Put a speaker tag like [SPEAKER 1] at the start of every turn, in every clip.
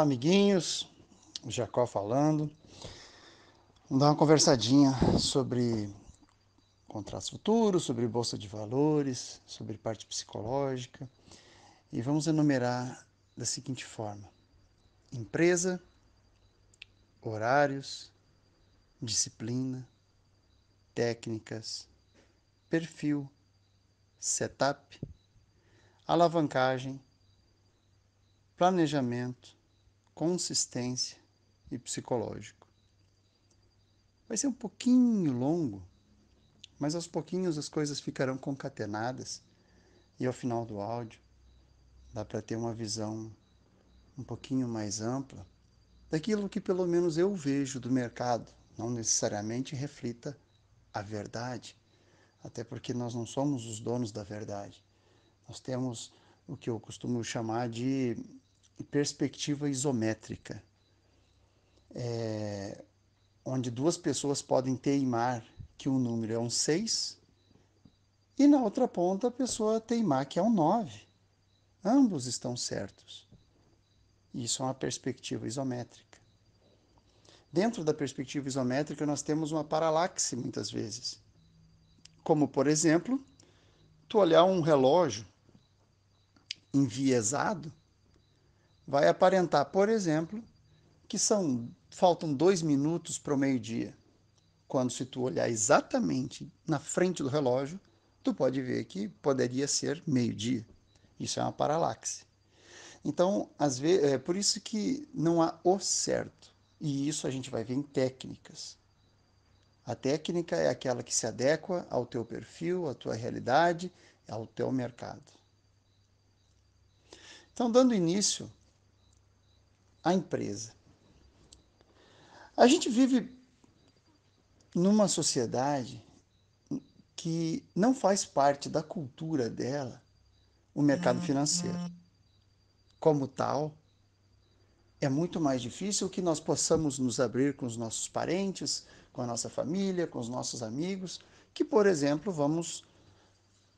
[SPEAKER 1] Olá, amiguinhos. Jacó falando. Vamos dar uma conversadinha sobre contratos futuros, sobre bolsa de valores, sobre parte psicológica. E vamos enumerar da seguinte forma: empresa, horários, disciplina, técnicas, perfil, setup, alavancagem, planejamento, consistência e psicológico. Vai ser um pouquinho longo, mas aos pouquinhos as coisas ficarão concatenadas e ao final do áudio dá para ter uma visão um pouquinho mais ampla daquilo que pelo menos eu vejo do mercado, não necessariamente reflita a verdade, até porque nós não somos os donos da verdade. Nós temos o que eu costumo chamar de perspectiva isométrica, onde duas pessoas podem teimar que um número é um 6 e na outra ponta a pessoa teimar que é um 9. Ambos estão certos. Isso é uma perspectiva isométrica. Dentro da perspectiva isométrica, nós temos uma paralaxe muitas vezes. Como, por exemplo, tu olhar um relógio enviesado, vai aparentar, por exemplo, que faltam 2 minutos para o meio-dia. Quando se tu olhar exatamente na frente do relógio, tu pode ver que poderia ser meio-dia. Isso é uma paralaxe. Então, às vezes, é por isso que não há o certo. E isso a gente vai ver em técnicas. A técnica é aquela que se adequa ao teu perfil, à tua realidade, ao teu mercado. Então, dando início à empresa. A gente vive numa sociedade que não faz parte da cultura dela o mercado financeiro. Como tal, é muito mais difícil que nós possamos nos abrir com os nossos parentes, com a nossa família, com os nossos amigos, que, por exemplo, vamos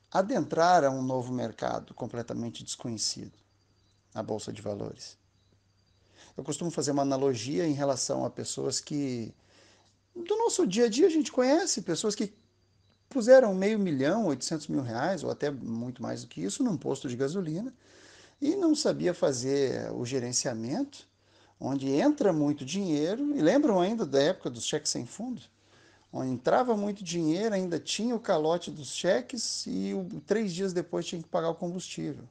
[SPEAKER 1] adentrar a um novo mercado completamente desconhecido, a Bolsa de Valores. Eu costumo fazer uma analogia em relação a pessoas que, do nosso dia a dia, a gente conhece, pessoas que puseram R$500.000, R$800.000, ou até muito mais do que isso, num posto de gasolina, e não sabia fazer o gerenciamento, onde entra muito dinheiro, e lembram ainda da época dos cheques sem fundo? Onde entrava muito dinheiro, ainda tinha o calote dos cheques e 3 dias depois tinha que pagar o combustível.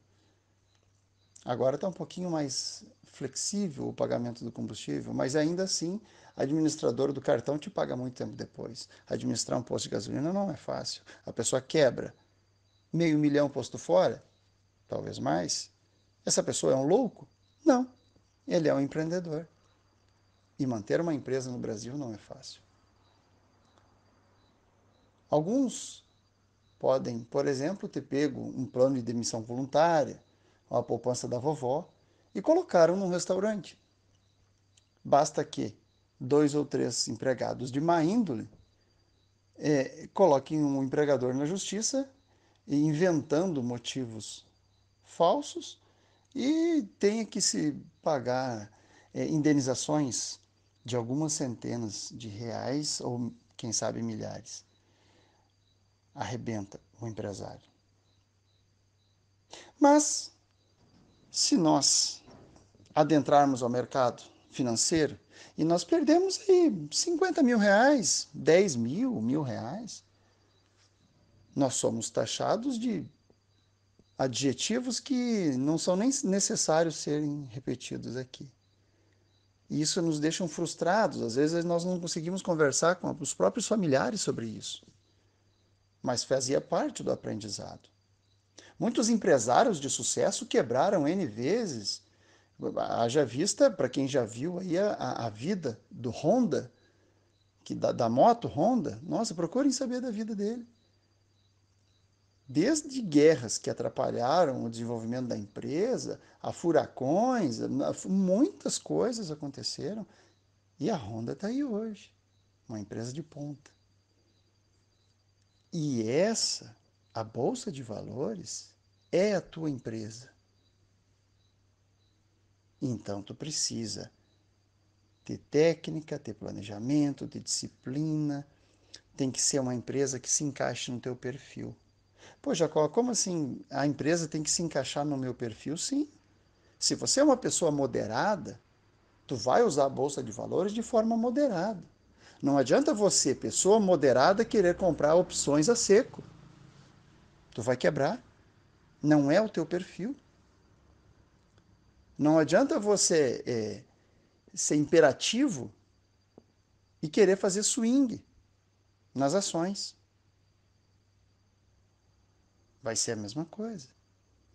[SPEAKER 1] Agora está um pouquinho mais flexível o pagamento do combustível, mas ainda assim a administradora do cartão te paga muito tempo depois. Administrar um posto de gasolina não é fácil. A pessoa quebra R$500.000 posto fora, talvez mais. Essa pessoa é um louco? Não. Ele é um empreendedor. E manter uma empresa no Brasil não é fácil. Alguns podem, por exemplo, ter pego um plano de demissão voluntária, uma poupança da vovó, e colocaram num restaurante. Basta que 2 ou 3 empregados de má índole coloquem um empregador na justiça, inventando motivos falsos, e tenha que se pagar indenizações de algumas centenas de reais ou, quem sabe, milhares. Arrebenta o empresário. Mas, se nós adentrarmos ao mercado financeiro e nós perdemos aí R$50.000, 10 mil, R$1.000, nós somos taxados de adjetivos que não são nem necessários serem repetidos aqui. E isso nos deixa frustrados. Às vezes nós não conseguimos conversar com os próprios familiares sobre isso. Mas fazia parte do aprendizado. Muitos empresários de sucesso quebraram N vezes. Haja vista, para quem já viu aí a vida do Honda, da moto Honda, nossa, procurem saber da vida dele. Desde guerras que atrapalharam o desenvolvimento da empresa, a furacões, muitas coisas aconteceram. E a Honda está aí hoje, uma empresa de ponta. E a Bolsa de Valores, é a tua empresa. Então, tu precisa ter técnica, ter planejamento, ter disciplina. Tem que ser uma empresa que se encaixe no teu perfil. Pô, Jacó, como assim a empresa tem que se encaixar no meu perfil? Sim. Se você é uma pessoa moderada, tu vai usar a bolsa de valores de forma moderada. Não adianta você, pessoa moderada, querer comprar opções a seco. Tu vai quebrar. Não é o teu perfil. Não adianta você ser imperativo e querer fazer swing nas ações. Vai ser a mesma coisa.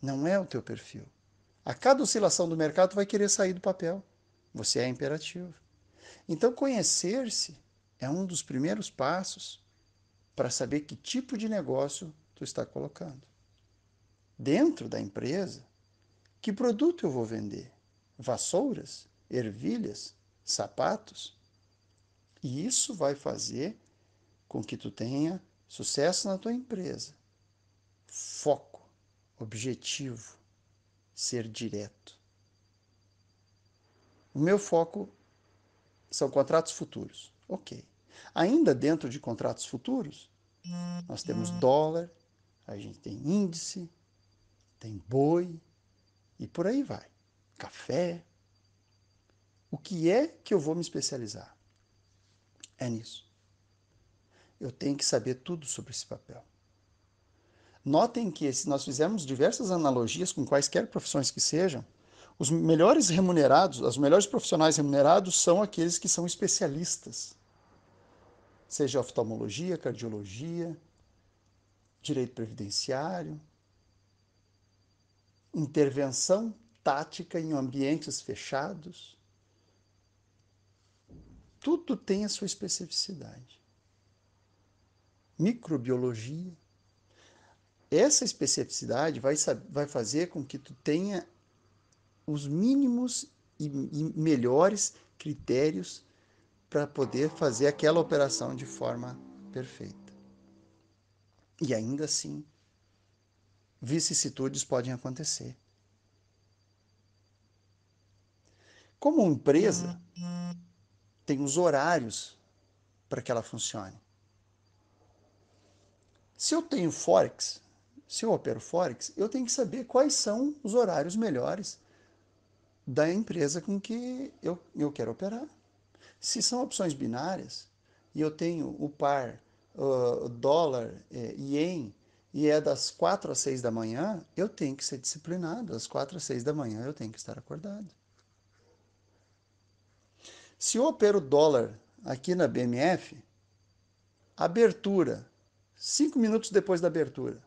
[SPEAKER 1] Não é o teu perfil. A cada oscilação do mercado, tu vai querer sair do papel. Você é imperativo. Então, conhecer-se é um dos primeiros passos para saber que tipo de negócio tu está colocando. Dentro da empresa, que produto eu vou vender? Vassouras? Ervilhas? Sapatos? E isso vai fazer com que tu tenha sucesso na tua empresa. Foco, objetivo, ser direto. O meu foco são contratos futuros. Ok. Ainda dentro de contratos futuros, nós temos dólar, a gente tem índice, tem boi e por aí vai. Café. O que é que eu vou me especializar? É nisso. Eu tenho que saber tudo sobre esse papel. Notem que se nós fizermos diversas analogias com quaisquer profissões que sejam, os melhores remunerados, os melhores profissionais remunerados são aqueles que são especialistas. Seja oftalmologia, cardiologia, direito previdenciário, intervenção tática em ambientes fechados. Tudo tem a sua especificidade. Microbiologia. Essa especificidade vai fazer com que tu tenha os mínimos e melhores critérios para poder fazer aquela operação de forma perfeita. E ainda assim, vicissitudes podem acontecer. Como empresa, tem os horários para que ela funcione. Se eu tenho Forex, se eu opero Forex, eu tenho que saber quais são os horários melhores da empresa com que eu quero operar. Se são opções binárias e eu tenho o par dólar, ien, e é das 4 às 6 da manhã, eu tenho que ser disciplinado. Das 4 às 6 da manhã eu tenho que estar acordado. Se eu opero dólar aqui na BMF, abertura, 5 minutos depois da abertura,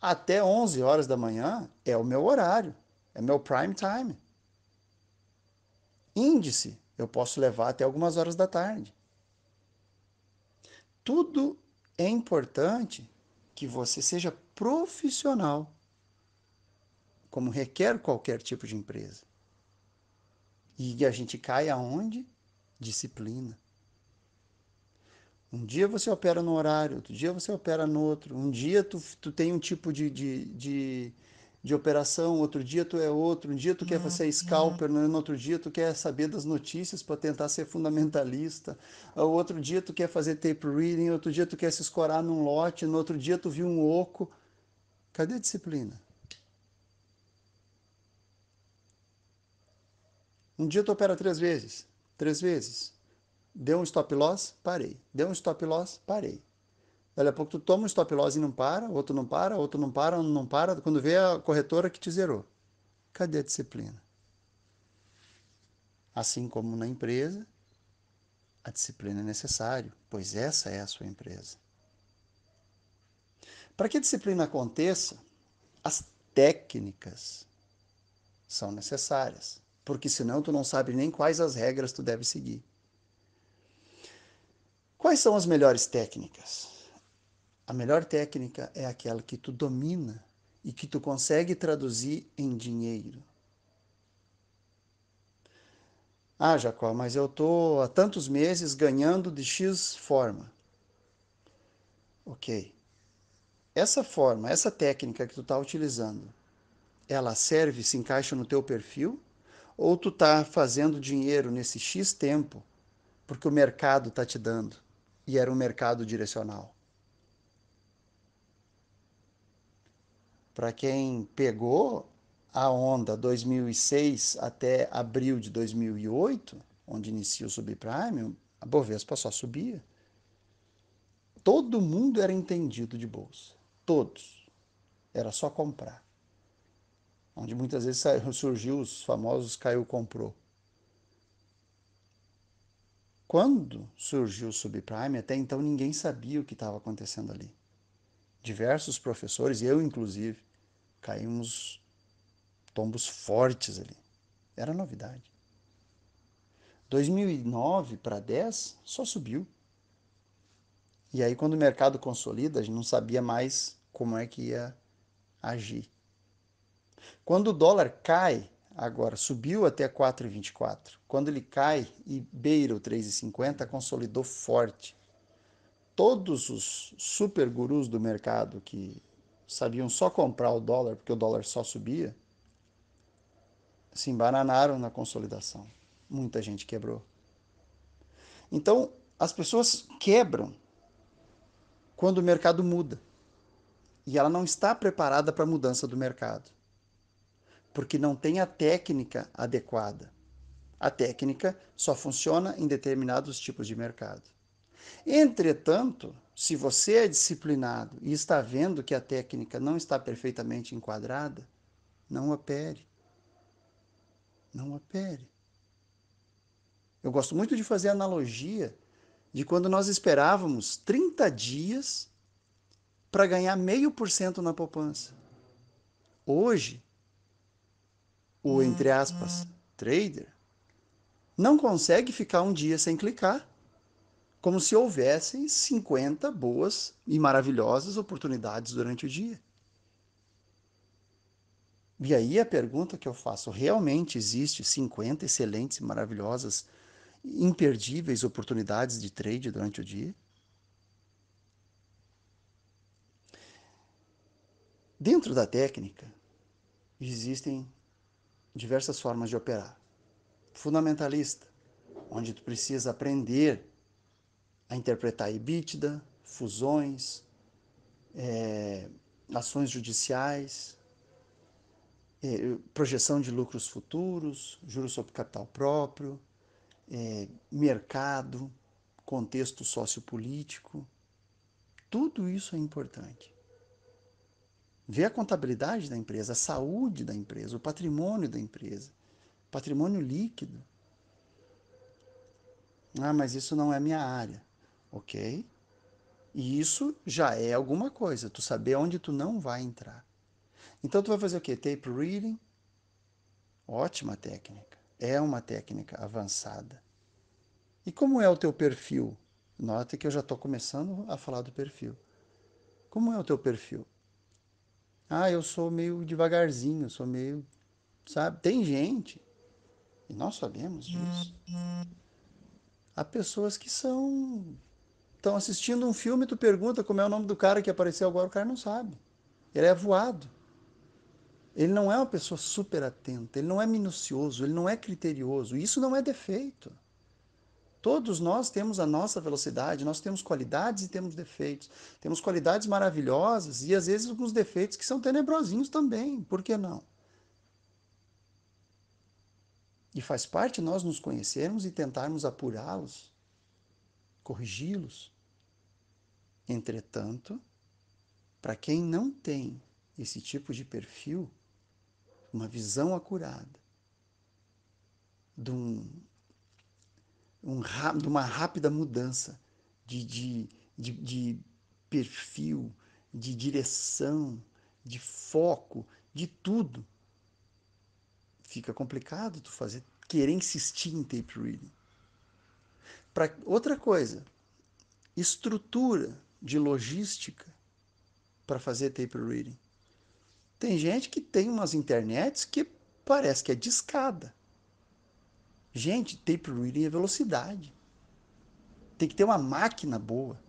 [SPEAKER 1] até 11 horas da manhã é o meu horário, é meu prime time. Índice, eu posso levar até algumas horas da tarde. Tudo é importante que você seja profissional, como requer qualquer tipo de empresa. E a gente cai aonde? Disciplina. Um dia você opera no horário, outro dia você opera no outro. Um dia tu tem um tipo de operação, outro dia tu é outro. Um dia tu quer fazer scalper, no outro dia tu quer saber das notícias para tentar ser fundamentalista. O outro dia tu quer fazer tape reading, outro dia tu quer se escorar num lote, no outro dia tu viu um oco. Cadê a disciplina? Um dia tu opera 3 vezes. 3 vezes. Deu um stop loss, parei. Deu um stop loss, parei. Daqui a pouco tu toma um stop loss e não para, outro não para, outro não para, não para. Quando vê a corretora que te zerou. Cadê a disciplina? Assim como na empresa, a disciplina é necessária, pois essa é a sua empresa. Para que a disciplina aconteça, as técnicas são necessárias, porque senão tu não sabe nem quais as regras tu deve seguir. Quais são as melhores técnicas? A melhor técnica é aquela que tu domina e que tu consegue traduzir em dinheiro. Ah, Jacó, mas eu estou há tantos meses ganhando de X forma. Ok. Essa forma, essa técnica que tu está utilizando, ela serve, se encaixa no teu perfil? ou tu tá fazendo dinheiro nesse X tempo porque o mercado tá te dando e era um mercado direcional. Para quem pegou a onda 2006 até abril de 2008, onde inicia o subprime, a Bovespa só subia. Todo mundo era entendido de bolsa. Todos. Era só comprar. Onde muitas vezes surgiu os famosos caiu, comprou. Quando surgiu o subprime, até então ninguém sabia o que estava acontecendo ali. Diversos professores, eu inclusive, caímos tombos fortes ali. Era novidade. 2009 para 10 só subiu. E aí quando o mercado consolida, a gente não sabia mais como é que ia agir. Quando o dólar cai, agora subiu até 4,24. Quando ele cai e beira o 3,50, consolidou forte. Todos os super gurus do mercado que sabiam só comprar o dólar, porque o dólar só subia, se embananaram na consolidação. Muita gente quebrou. Então, as pessoas quebram quando o mercado muda. E ela não está preparada para a mudança do mercado, porque não tem a técnica adequada. A técnica só funciona em determinados tipos de mercado. Entretanto, se você é disciplinado e está vendo que a técnica não está perfeitamente enquadrada, não opere. Não opere. Eu gosto muito de fazer a analogia de quando nós esperávamos 30 dias para ganhar 0,5% na poupança. Hoje, o, entre aspas, trader, não consegue ficar um dia sem clicar, como se houvessem 50 boas e maravilhosas oportunidades durante o dia. E aí a pergunta que eu faço, realmente existe 50 excelentes, maravilhosas, imperdíveis oportunidades de trade durante o dia? Dentro da técnica, existem diversas formas de operar. Fundamentalista, onde tu precisa aprender a interpretar EBITDA, fusões, ações judiciais, projeção de lucros futuros, juros sobre capital próprio, mercado, contexto sociopolítico. Tudo isso é importante. Ver a contabilidade da empresa, a saúde da empresa, o patrimônio da empresa, patrimônio líquido. Ah, mas isso não é minha área. Ok. E isso já é alguma coisa, tu saber onde tu não vai entrar. Então tu vai fazer o quê? Tape reading, ótima técnica. É uma técnica avançada. E como é o teu perfil? Nota que eu já estou começando a falar do perfil. Como é o teu perfil? Ah, eu sou meio devagarzinho, sou meio, sabe? Tem gente, e nós sabemos disso. Há pessoas que estão assistindo um filme, tu pergunta como é o nome do cara que apareceu agora, o cara não sabe. Ele é voado. Ele não é uma pessoa super atenta, ele não é minucioso, ele não é criterioso. Isso não é defeito. Todos nós temos a nossa velocidade, nós temos qualidades e temos defeitos. Temos qualidades maravilhosas e às vezes alguns defeitos que são tenebrosinhos também. Por que não? E faz parte nós nos conhecermos e tentarmos apurá-los, corrigi-los. Entretanto, para quem não tem esse tipo de perfil, uma visão acurada, de, de uma rápida mudança de perfil, de direção, de foco, de tudo, fica complicado tu fazer, querer insistir em tape reading. Outra coisa, estrutura de logística para fazer tape reading. Tem gente que tem umas internets que parece que é discada. Gente, tape reading é velocidade. Tem que ter uma máquina boa,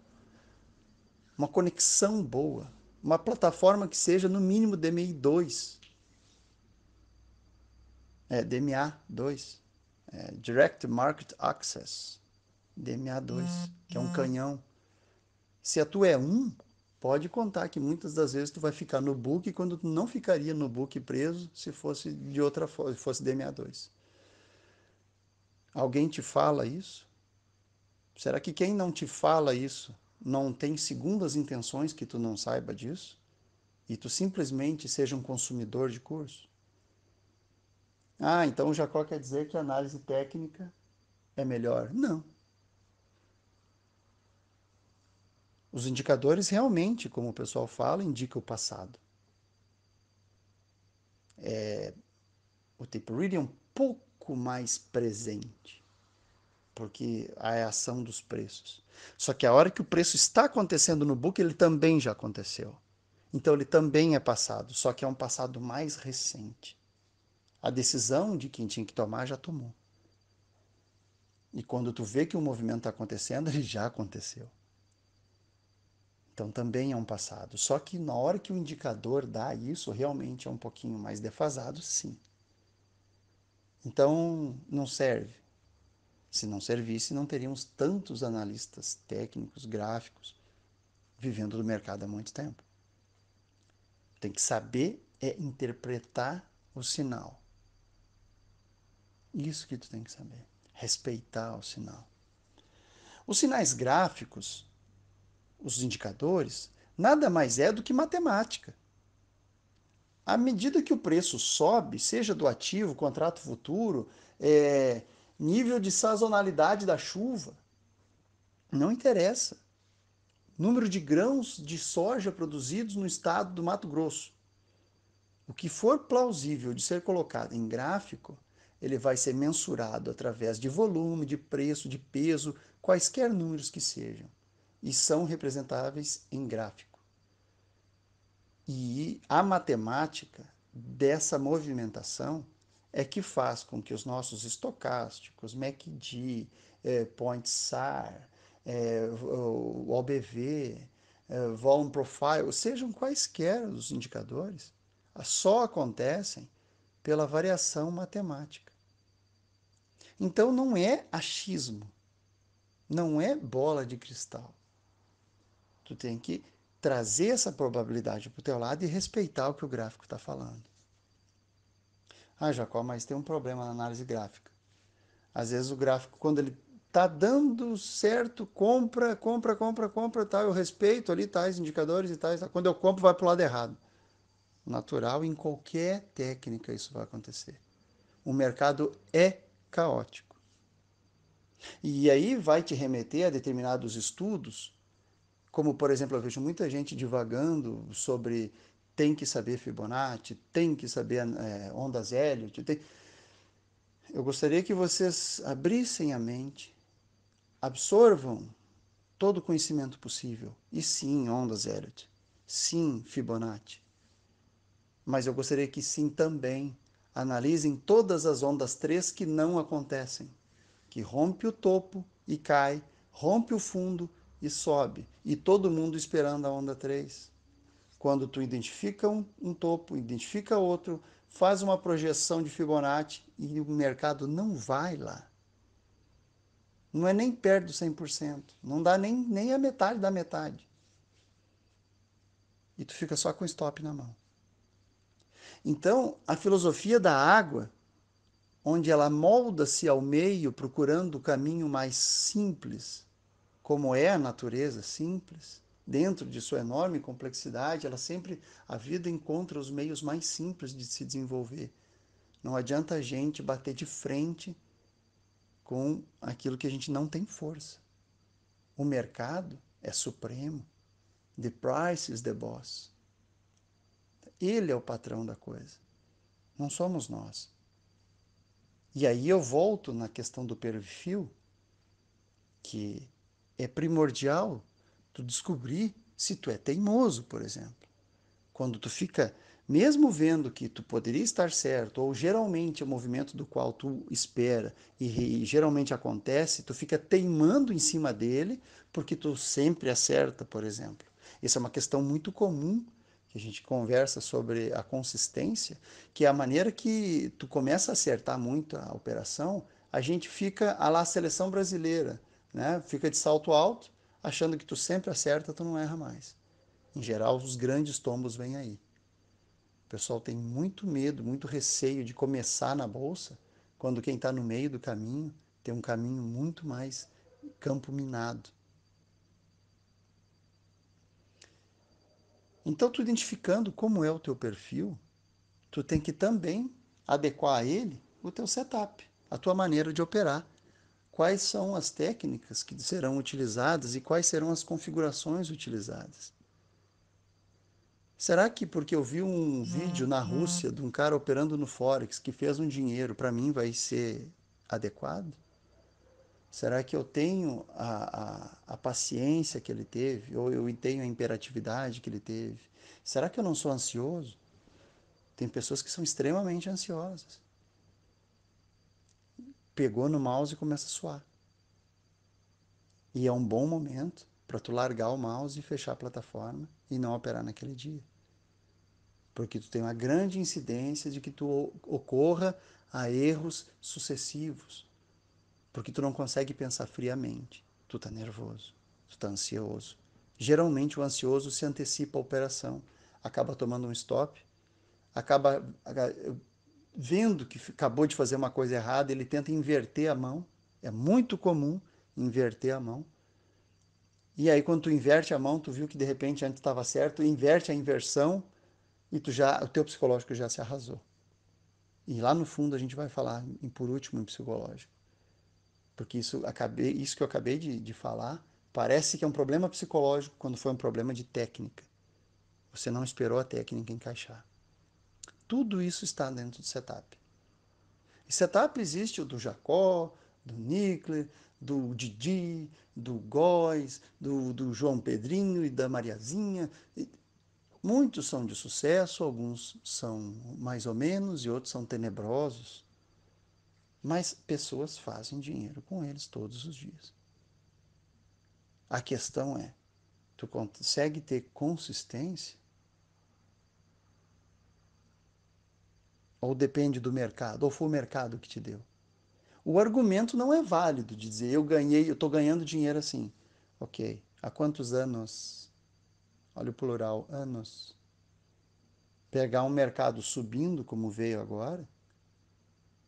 [SPEAKER 1] uma conexão boa, uma plataforma que seja no mínimo DMI 2. DMA2, Direct Market Access, DMA2, que é um canhão. Se a tua é 1, pode contar que muitas das vezes tu vai ficar no book quando tu não ficaria no book preso se fosse de outra forma, se fosse DMA2. Alguém te fala isso? Será que quem não te fala isso não tem segundas intenções que tu não saiba disso? E tu simplesmente seja um consumidor de curso? Ah, então o Jacó quer dizer que a análise técnica é melhor. Não. Os indicadores realmente, como o pessoal fala, indicam o passado. O tape reading é um pouco mais presente, porque é a ação dos preços. Só que a hora que o preço está acontecendo no book, ele também já aconteceu. Então ele também é passado, só que é um passado mais recente. A decisão de quem tinha que tomar já tomou. E quando tu vê que o movimento está acontecendo, ele já aconteceu. Então também é um passado. Só que na hora que o indicador dá isso, realmente é um pouquinho mais defasado, sim. Então não serve. Se não servisse, não teríamos tantos analistas técnicos, gráficos, vivendo do mercado há muito tempo. Tem que saber interpretar o sinal. Isso que tu tem que saber. Respeitar o sinal. Os sinais gráficos, os indicadores, nada mais é do que matemática. À medida que o preço sobe, seja do ativo, contrato futuro, nível de sazonalidade da chuva, não interessa. Número de grãos de soja produzidos no estado do Mato Grosso. O que for plausível de ser colocado em gráfico, ele vai ser mensurado através de volume, de preço, de peso, quaisquer números que sejam, e são representáveis em gráfico. E a matemática dessa movimentação é que faz com que os nossos estocásticos, MACD, Point SAR, o OBV, Volume Profile, sejam quaisquer os indicadores, só acontecem pela variação matemática. Então não é achismo, não é bola de cristal. Tu tem que trazer essa probabilidade para o teu lado e respeitar o que o gráfico está falando. Ah, Jacó, mas tem um problema na análise gráfica. Às vezes o gráfico, quando ele está dando certo, compra, tá, eu respeito ali tais indicadores e tais, tá. Quando eu compro, vai para o lado errado. Natural, em qualquer técnica isso vai acontecer. O mercado é caótico. E aí vai te remeter a determinados estudos, como, por exemplo, eu vejo muita gente divagando sobre tem que saber Fibonacci, tem que saber ondas Elliott. Eu gostaria que vocês abrissem a mente, absorvam todo o conhecimento possível. E sim, ondas Elliott. Sim, Fibonacci. Mas eu gostaria que sim também analisem todas as ondas 3 que não acontecem. Que rompe o topo e cai, rompe o fundo e sobe. E todo mundo esperando a onda 3. Quando tu identifica um topo, identifica outro, faz uma projeção de Fibonacci e o mercado não vai lá. Não é nem perto do 100%. Não dá nem a metade da metade. E tu fica só com o stop na mão. Então, a filosofia da água, onde ela molda-se ao meio, procurando o caminho mais simples, como é a natureza simples, dentro de sua enorme complexidade, a vida encontra os meios mais simples de se desenvolver. Não adianta a gente bater de frente com aquilo que a gente não tem força. O mercado é supremo. The price is the boss. Ele é o patrão da coisa. Não somos nós. E aí eu volto na questão do perfil, que é primordial tu descobrir se tu é teimoso, por exemplo. Quando tu fica, mesmo vendo que tu poderia estar certo, ou geralmente é o movimento do qual tu espera e geralmente acontece, tu fica teimando em cima dele porque tu sempre acerta, por exemplo. Essa é uma questão muito comum que a gente conversa sobre a consistência, que é a maneira que tu começa a acertar muito a operação, a gente fica à la seleção brasileira, né? Fica de salto alto, achando que tu sempre acerta, tu não erra mais. Em geral, os grandes tombos vêm aí. O pessoal tem muito medo, muito receio de começar na bolsa, quando quem está no meio do caminho tem um caminho muito mais campo minado. Então, tu identificando como é o teu perfil, tu tem que também adequar a ele o teu setup, a tua maneira de operar. Quais são as técnicas que serão utilizadas e quais serão as configurações utilizadas. Será que porque eu vi um vídeo na Rússia de um cara operando no Forex que fez um dinheiro, para mim vai ser adequado? Será que eu tenho a paciência que ele teve? Ou eu tenho a imperatividade que ele teve? Será que eu não sou ansioso? Tem pessoas que são extremamente ansiosas. Pegou no mouse e começa a suar. E é um bom momento para tu largar o mouse e fechar a plataforma e não operar naquele dia. Porque tu tem uma grande incidência de que tu ocorra a erros sucessivos. Porque tu não consegue pensar friamente. Tu está nervoso, tu está ansioso. Geralmente o ansioso se antecipa à operação, acaba tomando um stop, acaba vendo que acabou de fazer uma coisa errada, ele tenta inverter a mão. É muito comum inverter a mão. E aí quando tu inverte a mão, tu viu que de repente antes estava certo, inverte a inversão e o teu psicológico já se arrasou. E lá no fundo a gente vai falar, por último, em psicológico. Porque isso que eu acabei de falar parece que é um problema psicológico quando foi um problema de técnica. Você não esperou a técnica encaixar. Tudo isso está dentro do setup. E setup existe o do Jacó, do Nickler, do Didi, do Góes, do João Pedrinho e da Mariazinha. Muitos são de sucesso, alguns são mais ou menos e outros são tenebrosos. Mas pessoas fazem dinheiro com eles todos os dias. A questão é, tu consegue ter consistência? Ou depende do mercado? Ou foi o mercado que te deu? O argumento não é válido de dizer eu estou ganhando dinheiro assim. Ok, há quantos anos? Olha o plural, anos. Pegar um mercado subindo como veio agora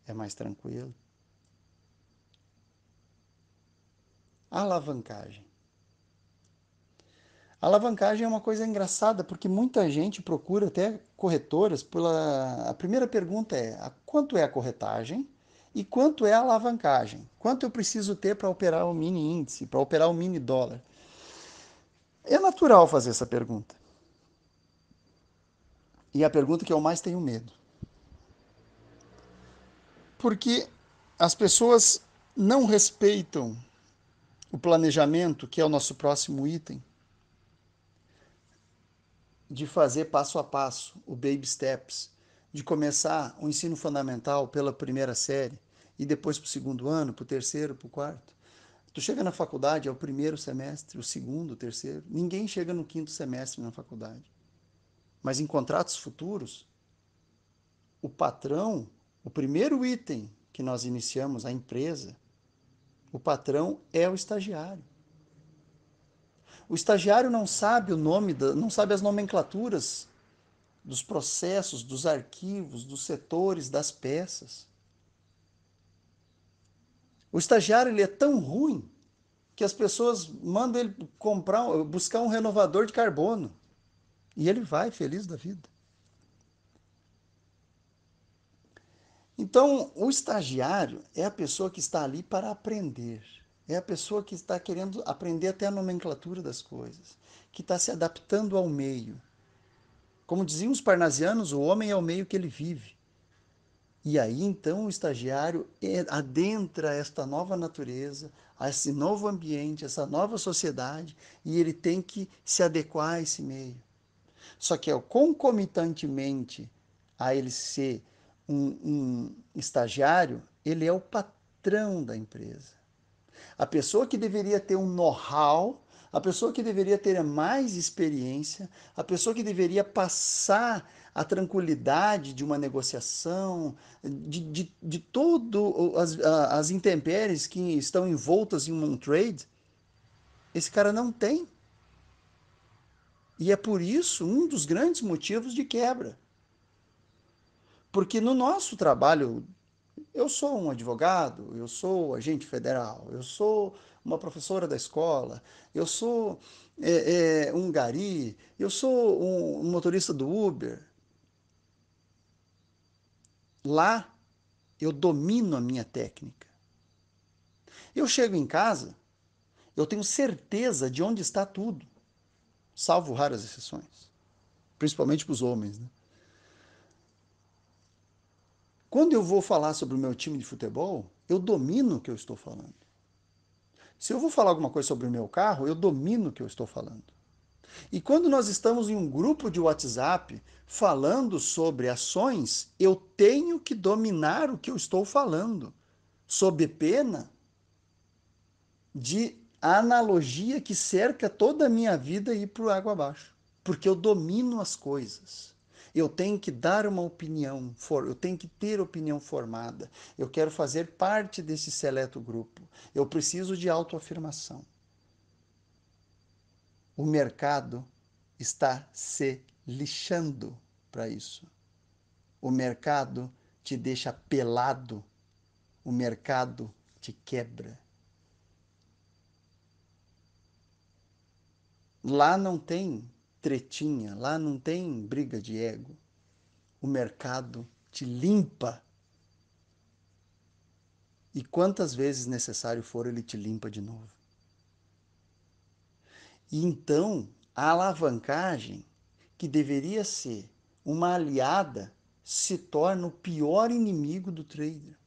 [SPEAKER 1] é mais tranquilo. A alavancagem. A alavancagem é uma coisa engraçada, porque muita gente procura até corretoras pela... A primeira pergunta é, quanto é a corretagem e quanto é a alavancagem? Quanto eu preciso ter para operar o mini índice, para operar o mini dólar? É natural fazer essa pergunta. E é a pergunta que eu mais tenho medo. Porque as pessoas não respeitam o planejamento, que é o nosso próximo item, de fazer passo a passo, o baby steps, de começar o ensino fundamental pela primeira série e depois para o segundo ano, para o terceiro, para o quarto. Tu chega na faculdade, é o primeiro semestre, o segundo, o terceiro. Ninguém chega no quinto semestre na faculdade. Mas em contratos futuros, o patrão, o primeiro item que nós iniciamos, a empresa, o patrão é o estagiário. O estagiário não sabe o nome, não sabe as nomenclaturas dos processos, dos arquivos, dos setores, das peças. O estagiário ele é tão ruim que as pessoas mandam ele buscar um renovador de carbono. E ele vai feliz da vida. Então, o estagiário é a pessoa que está ali para aprender. É a pessoa que está querendo aprender até a nomenclatura das coisas, que está se adaptando ao meio. Como diziam os parnasianos, o homem é o meio que ele vive. E aí então o estagiário adentra esta nova natureza, a esse novo ambiente, essa nova sociedade, e ele tem que se adequar a esse meio. Só que concomitantemente a ele ser um estagiário, ele é o patrão da empresa. A pessoa que deveria ter um know-how, a pessoa que deveria ter mais experiência, a pessoa que deveria passar a tranquilidade de uma negociação, de todo as intempéries que estão envoltas em um trade, esse cara não tem. E é por isso um dos grandes motivos de quebra. Porque no nosso trabalho, eu sou um advogado, eu sou agente federal, eu sou uma professora da escola, eu sou um gari, eu sou um motorista do Uber. Lá eu domino a minha técnica. Eu chego em casa, eu tenho certeza de onde está tudo, salvo raras exceções, principalmente para os homens, né? Quando eu vou falar sobre o meu time de futebol, eu domino o que eu estou falando. Se eu vou falar alguma coisa sobre o meu carro, eu domino o que eu estou falando. E quando nós estamos em um grupo de WhatsApp falando sobre ações, eu tenho que dominar o que eu estou falando, sob pena de analogia que cerca toda a minha vida ir para o água abaixo. Porque eu domino as coisas. Eu tenho que dar uma opinião, eu tenho que ter opinião formada. Eu quero fazer parte desse seleto grupo. Eu preciso de autoafirmação. O mercado está se lixando para isso. O mercado te deixa pelado. O mercado te quebra. Lá não tem tretinha, lá não tem briga de ego. O mercado te limpa. E quantas vezes necessário for, ele te limpa de novo. E então, a alavancagem, que deveria ser uma aliada, se torna o pior inimigo do trader.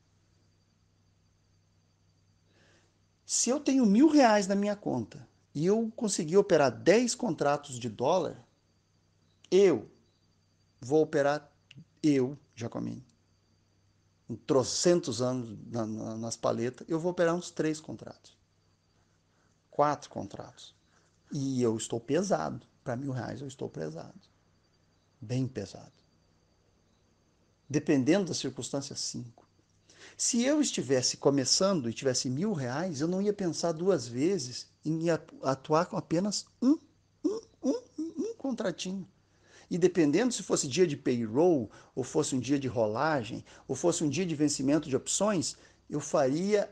[SPEAKER 1] Se eu tenho R$ 1.000 na minha conta e eu conseguir operar 10 contratos de dólar, eu vou operar, Jacomini, em trocentos anos nas paletas, eu vou operar uns 3 contratos, 4 contratos. E eu estou pesado. Para R$ 1.000 eu estou pesado. Bem pesado. Dependendo da circunstância, 5. Se eu estivesse começando e tivesse R$ 1.000, eu não ia pensar duas vezes em atuar com apenas um contratinho. E dependendo se fosse dia de payroll, ou fosse um dia de rolagem, ou fosse um dia de vencimento de opções, eu faria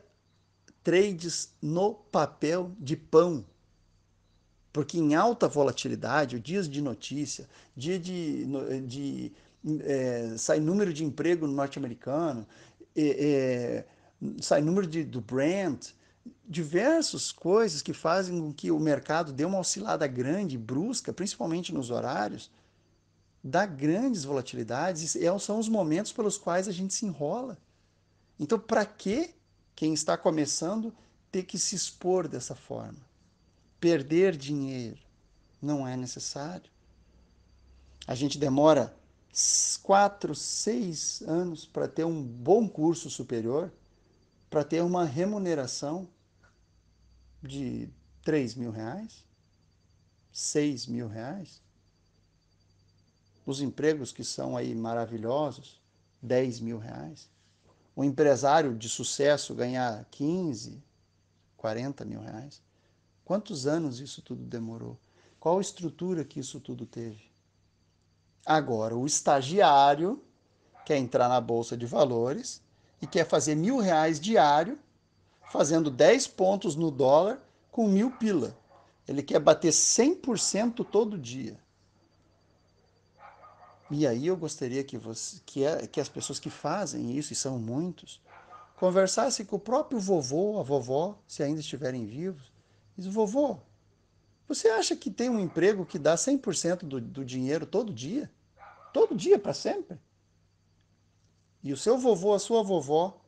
[SPEAKER 1] trades no papel de pão. Porque em alta volatilidade, dias de notícia, dia sai número de emprego no norte-americano, sai número do Brent, diversas coisas que fazem com que o mercado dê uma oscilada grande, brusca, principalmente nos horários, dá grandes volatilidades, e são os momentos pelos quais a gente se enrola. Então, para que quem está começando ter que se expor dessa forma? Perder dinheiro não é necessário. A gente demora 4, 6 anos para ter um bom curso superior, para ter uma remuneração de R$ 3.000, R$ 6.000. Os empregos que são aí maravilhosos, R$ 10.000. O empresário de sucesso ganhar 15, R$ 40.000. Quantos anos isso tudo demorou? Qual a estrutura que isso tudo teve? Agora, o estagiário quer entrar na Bolsa de Valores e quer fazer R$ 1.000 diário, fazendo 10 pontos no dólar com 1.000 pila. Ele quer bater 100% todo dia. E aí eu gostaria que as pessoas que fazem isso, e são muitos, conversassem com o próprio vovô, a vovó, se ainda estiverem vivos. Diz, vovô, você acha que tem um emprego que dá 100% do dinheiro todo dia? Todo dia, para sempre? E o seu vovô, a sua vovó,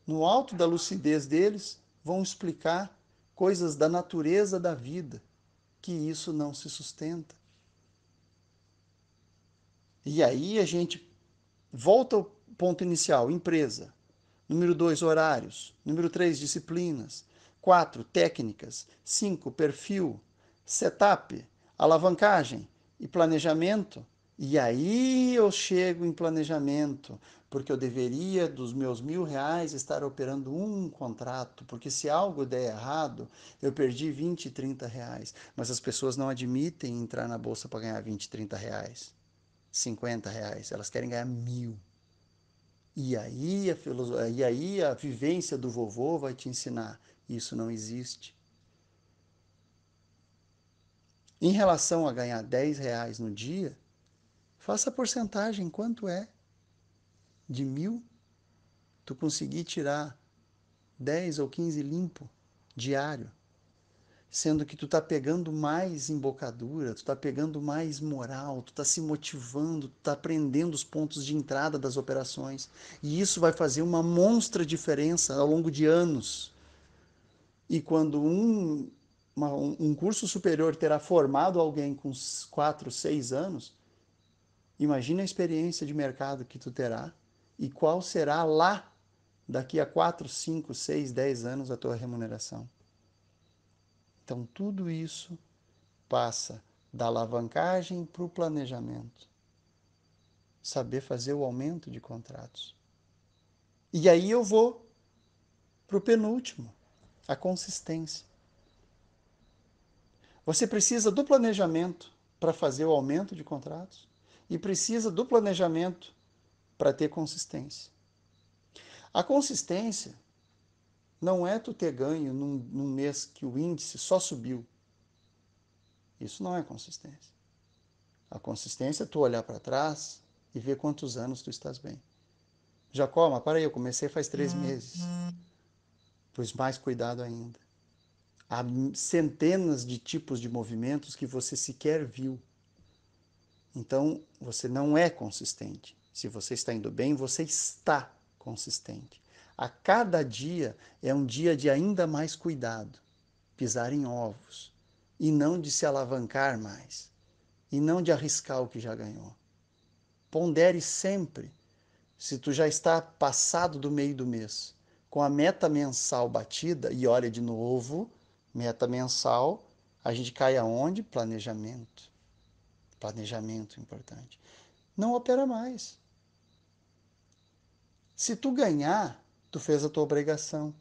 [SPEAKER 1] no alto da lucidez deles, vão explicar coisas da natureza da vida, que isso não se sustenta. E aí a gente volta ao ponto inicial, empresa. Número 2, horários. Número 3, disciplinas. 4, técnicas. 5, perfil, setup, alavancagem e planejamento. E aí eu chego em planejamento, porque eu deveria, dos meus R$ 1.000, estar operando um contrato, porque se algo der errado, eu perdi 20, R$ 30. Mas as pessoas não admitem entrar na bolsa para ganhar 20, R$ 30, R$ 50. Elas querem ganhar 1.000. E aí a vivência do vovô vai te ensinar. Isso não existe. Em relação a ganhar R$ 10 no dia, faça a porcentagem, quanto é? De 1.000, tu conseguir tirar 10 ou 15 limpo diário, sendo que tu tá pegando mais embocadura, tu tá pegando mais moral, tu tá se motivando, tu tá aprendendo os pontos de entrada das operações. E isso vai fazer uma monstra diferença ao longo de anos. E quando um curso superior terá formado alguém com 4, 6 anos, imagina a experiência de mercado que tu terá e qual será lá, daqui a 4, 5, 6, 10 anos, a tua remuneração. Então, tudo isso passa da alavancagem para o planejamento. Saber fazer o aumento de contratos. E aí eu vou para o penúltimo, a consistência. Você precisa do planejamento para fazer o aumento de contratos e precisa do planejamento para ter consistência. A consistência não é tu ter ganho num mês que o índice só subiu. Isso não é consistência. A consistência é tu olhar para trás e ver quantos anos tu estás bem. Jacó, mas para aí, eu comecei faz 3 meses. Pois mais cuidado ainda. Há centenas de tipos de movimentos que você sequer viu. Então, você não é consistente. Se você está indo bem, você está consistente. A cada dia é um dia de ainda mais cuidado, pisar em ovos, e não de se alavancar mais, e não de arriscar o que já ganhou. Pondere sempre, se tu já está passado do meio do mês, com a meta mensal batida, e olha de novo, meta mensal, a gente cai aonde? Planejamento. Planejamento importante. Não opera mais. Se tu ganhar, tu fez a tua obrigação.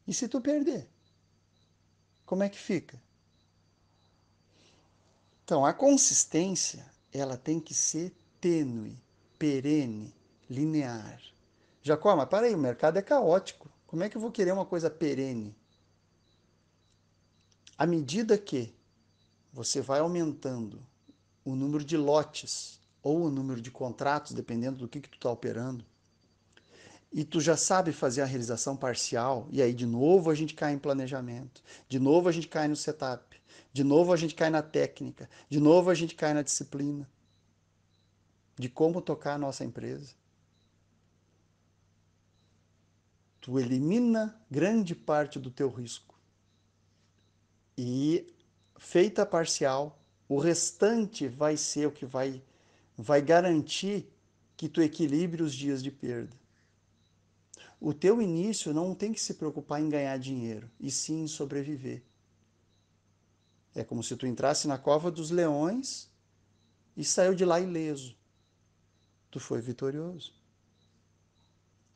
[SPEAKER 1] E se tu perder? Como é que fica? Então, a consistência, ela tem que ser tênue, perene, linear. Jacó, mas para aí, o mercado é caótico. Como é que eu vou querer uma coisa perene? À medida que você vai aumentando o número de lotes ou o número de contratos, dependendo do que tu está operando, e tu já sabe fazer a realização parcial, e aí de novo a gente cai em planejamento, de novo a gente cai no setup, de novo a gente cai na técnica, de novo a gente cai na disciplina de como tocar a nossa empresa. Tu elimina grande parte do teu risco. E feita a parcial, o restante vai ser o que vai garantir que tu equilibre os dias de perda. O teu início não tem que se preocupar em ganhar dinheiro, e sim em sobreviver. É como se tu entrasse na cova dos leões e saiu de lá ileso. Tu foi vitorioso.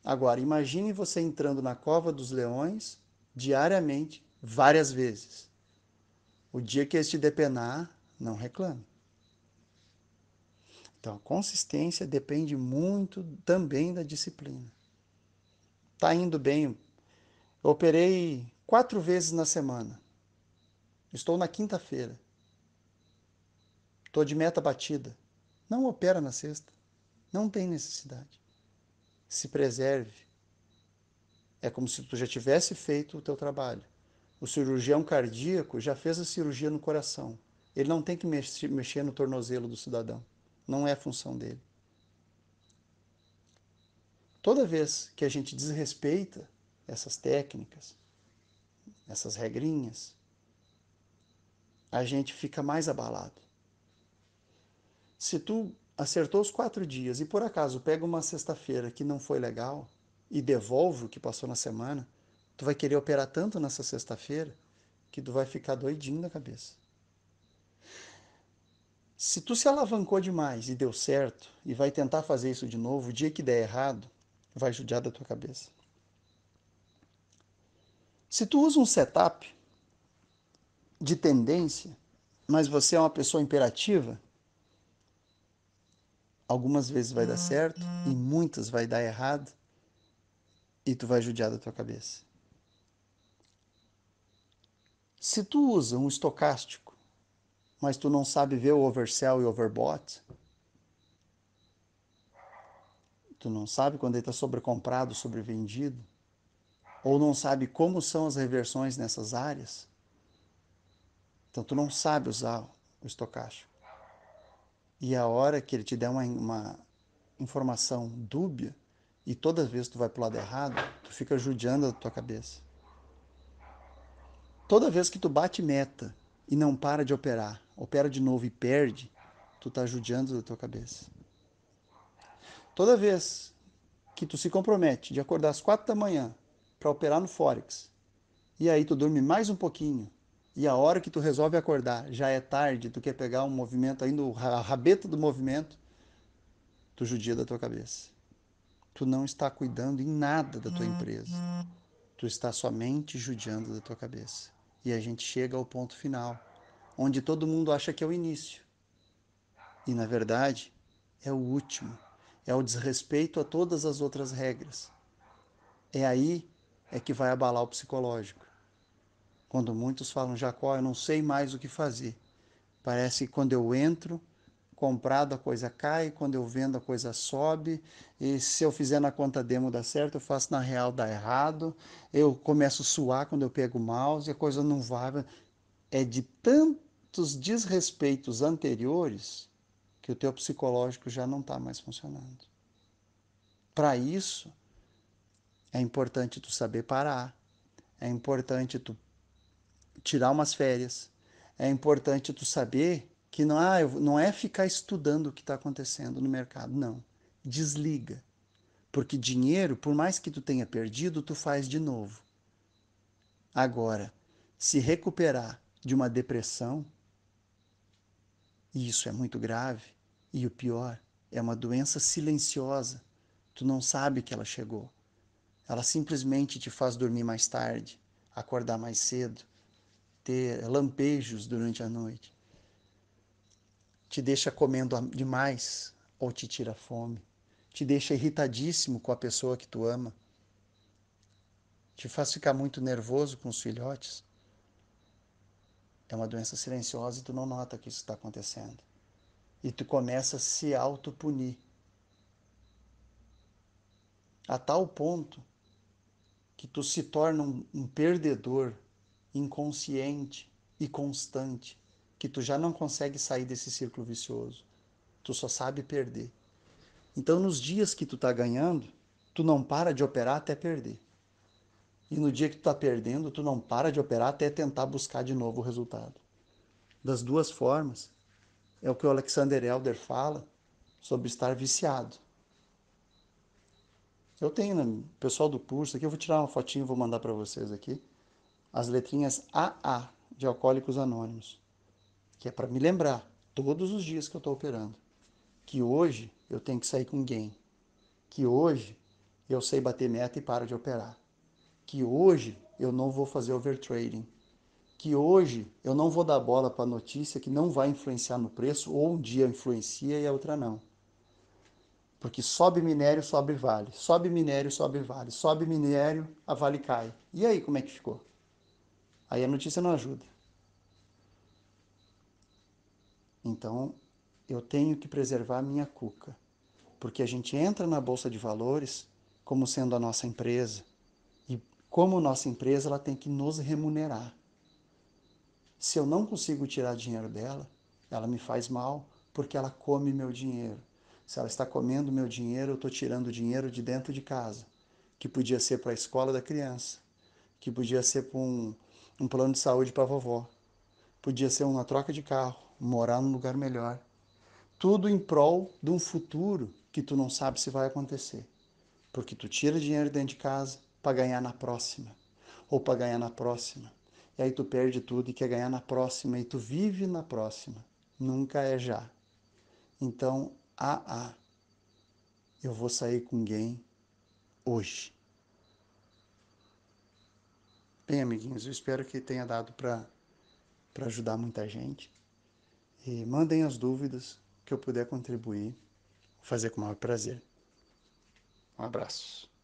[SPEAKER 1] Agora, imagine você entrando na cova dos leões diariamente, várias vezes. O dia que eles te depenar, não reclame. Então, a consistência depende muito também da disciplina. Tá indo bem. Eu operei 4 vezes na semana. Estou na quinta-feira. Estou de meta batida. Não opera na sexta. Não tem necessidade. Se preserve. É como se tu já tivesse feito o teu trabalho. O cirurgião cardíaco já fez a cirurgia no coração. Ele não tem que mexer no tornozelo do cidadão. Não é a função dele. Toda vez que a gente desrespeita essas técnicas, essas regrinhas, a gente fica mais abalado. Se tu acertou os 4 dias e por acaso pega uma sexta-feira que não foi legal e devolve o que passou na semana, Tu vai querer operar tanto nessa sexta-feira que tu vai ficar doidinho na cabeça. Se tu se alavancou demais e deu certo e vai tentar fazer isso de novo, o dia que der errado, vai judiar da tua cabeça. Se tu usa um setup de tendência, mas você é uma pessoa imperativa, algumas vezes vai dar certo e muitas vai dar errado e tu vai judiar da tua cabeça. Se tu usa um estocástico, mas tu não sabe ver o oversell e overbought, tu não sabe quando ele está sobrecomprado, sobrevendido, ou não sabe como são as reversões nessas áreas, então tu não sabe usar o estocástico. E a hora que ele te der uma informação dúbia, e toda vez que tu vai pro lado errado, tu fica judiando da tua cabeça. Toda vez que tu bate meta e não para de operar, opera de novo e perde, tu tá judiando da tua cabeça. Toda vez que tu se compromete de acordar às 4 da manhã para operar no Forex, e aí tu dorme mais um pouquinho, e a hora que tu resolve acordar já é tarde, tu quer pegar um movimento aí no rabeta do movimento, tu judia da tua cabeça. Tu não está cuidando em nada da tua empresa. Tu está somente judiando da tua cabeça. E a gente chega ao ponto final, onde todo mundo acha que é o início. E na verdade, é o último. É o desrespeito a todas as outras regras. É aí que vai abalar o psicológico. Quando muitos falam, Jacó, eu não sei mais o que fazer. Parece que quando eu entro, comprado a coisa cai, quando eu vendo a coisa sobe, e se eu fizer na conta demo dá certo, eu faço na real dá errado, eu começo a suar quando eu pego o mouse e a coisa não vai. É de tantos desrespeitos anteriores que o teu psicológico já não está mais funcionando. Para isso, é importante tu saber parar, é importante tu tirar umas férias, é importante tu saber que não é ficar estudando o que está acontecendo no mercado, não. Desliga. Porque dinheiro, por mais que tu tenha perdido, tu faz de novo. Agora, se recuperar de uma depressão, e isso é muito grave, e o pior, é uma doença silenciosa. Tu não sabe que ela chegou. Ela simplesmente te faz dormir mais tarde, acordar mais cedo, ter lampejos durante a noite. Te deixa comendo demais ou te tira fome. Te deixa irritadíssimo com a pessoa que tu ama. Te faz ficar muito nervoso com os filhotes. É uma doença silenciosa e tu não nota que isso está acontecendo. E tu começa a se autopunir. A tal ponto que tu se torna um perdedor inconsciente e constante, que tu já não consegue sair desse círculo vicioso. Tu só sabe perder. Então, nos dias que tu tá ganhando, tu não para de operar até perder. E no dia que tu tá perdendo, tu não para de operar até tentar buscar de novo o resultado. Das duas formas, é o que o Alexander Elder fala sobre estar viciado. Eu tenho, né, pessoal do curso aqui, eu vou tirar uma fotinha e vou mandar para vocês aqui, as letrinhas AA de Alcoólicos Anônimos, que é para me lembrar todos os dias que eu estou operando, que hoje eu tenho que sair com gain, que hoje eu sei bater meta e paro de operar, que hoje eu não vou fazer overtrading, que hoje eu não vou dar bola para a notícia que não vai influenciar no preço, ou um dia influencia e a outra não. Porque sobe minério, sobe vale. Sobe minério, sobe vale. Sobe minério, a vale cai. E aí, como é que ficou? Aí a notícia não ajuda. Então, eu tenho que preservar a minha cuca. Porque a gente entra na Bolsa de Valores como sendo a nossa empresa. E como nossa empresa, ela tem que nos remunerar. Se eu não consigo tirar dinheiro dela, ela me faz mal porque ela come meu dinheiro. Se ela está comendo meu dinheiro, eu estou tirando dinheiro de dentro de casa, que podia ser para a escola da criança, que podia ser para um plano de saúde para a vovó, podia ser uma troca de carro, morar num lugar melhor. Tudo em prol de um futuro que tu não sabe se vai acontecer. Porque tu tira dinheiro dentro de casa para ganhar na próxima. ou para ganhar na próxima. E aí tu perde tudo e quer ganhar na próxima e tu vive na próxima. Nunca é já. Então, eu vou sair com alguém hoje. Bem, amiguinhos, eu espero que tenha dado para ajudar muita gente. E mandem as dúvidas que eu puder contribuir. Vou fazer com o maior prazer. Um abraço.